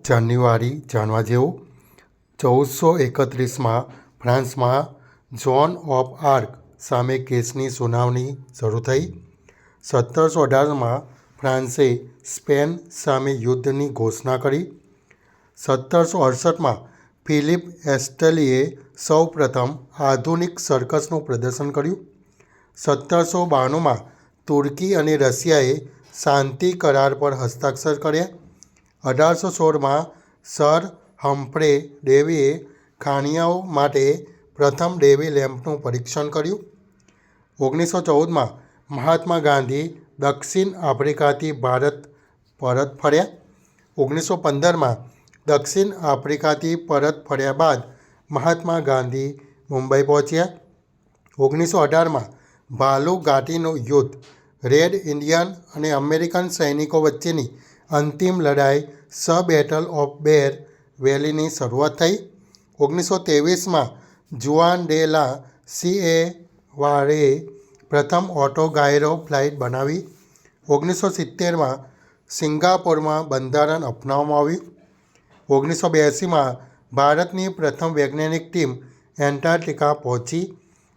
જાન્યુઆરી જાણવા જેવું 1431માં ફ્રાન્સમાં John of arc સામે કેસની સુનાવણી શરૂ થઈ. 1718માં ફ્રાન્સે સ્પેન સામે યુદ્ધની ઘોષણા કરી. 1768માં ફિલિપ એસ્ટલીએ સૌપ્રથમ આધુનિક સર્કસનું પ્રદર્શન કર્યું. 1792માં તુર્કી અને રશિયાએ શાંતિ કરાર પર હસ્તાક્ષર કર્યા. 1816માં સર હમ્ફ્રે ડેવીએ ખાણિયાઓ માટે પ્રથમ ડેવી લેમ્પનું પરીક્ષણ કર્યું. 1914માં મહાત્મા ગાંધી દક્ષિણ આફ્રિકાથી ભારત પરત ફર્યા. 1915માં દક્ષિણ આફ્રિકાથી પરત ફર્યા બાદ મહાત્મા ગાંધી મુંબઈ પહોંચ્યા. 1918માં ભાલુ ઘાટીનું યુદ્ધ, રેડ ઇન્ડિયન અને અમેરિકન સૈનિકો વચ્ચેની અંતિમ લડાઈ બેટલ ઓફ બેર વેલીની શરૂઆત થઈ. 1923માં જુઆન ડે લા સિએવારે પ્રથમ ઓટો-ગાયરો ફ્લાઇટ બનાવી. 1970માં સિંગાપોરમાં બંધારણ અપનાવવામાં આવ્યું. 1982માં ભારતની પ્રથમ વૈજ્ઞાનિક ટીમ એન્ટાર્કટિકા પહોંચી.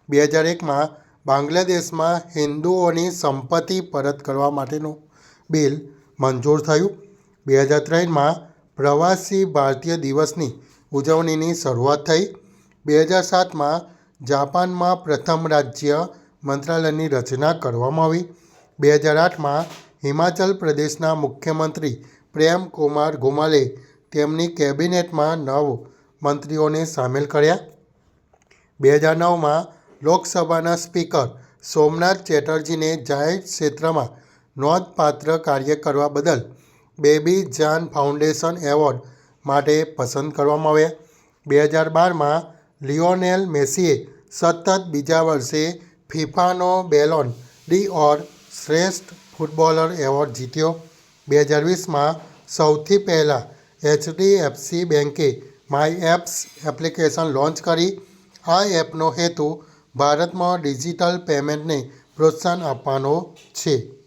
2001માં બાંગ્લાદેશમાં હિન્દુઓની સંપત્તિ પરત કરવા માટેનું બિલ મંજૂર થયું. 2003માં પ્રવાસી ભારતીય દિવસની ઉજવણીની શરૂઆત થઈ. 2007માં જાપાનમાં પ્રથમ રાજ્ય મંત્રાલયની રચના કરવામાં આવી. 2008માં હિમાચલ પ્રદેશના મુખ્યમંત્રી પ્રેમ કુમાર ગુમાલે તેમની કેબિનેટમાં 9 મંત્રીઓને સામેલ કર્યા. 2009માં લોકસભાના સ્પીકર સોમનાથ ચેટર્જીને જાહેર ક્ષેત્રમાં નોંધપાત્ર કાર્ય કરવા બદલ બેબી જાન ફાઉન્ડેશન એવોર્ડ માટે પસંદ કરવામાં આવ્યા. 2012માં લિયોનેલ મેસીએ સતત બીજા વર્ષે ફિફાનો બેલોન ડી'ઓર શ્રેષ્ઠ ફૂટબોલર એવોર્ડ જીત્યો. 2020માં સૌથી પહેલાં એચડીએફસી બેન્કે માય એપ્સ એપ્લિકેશન લોન્ચ કરી. આ એપનો હેતુ ભારતમાં ડિજિટલ પેમેન્ટને પ્રોત્સાહન આપવાનો છે.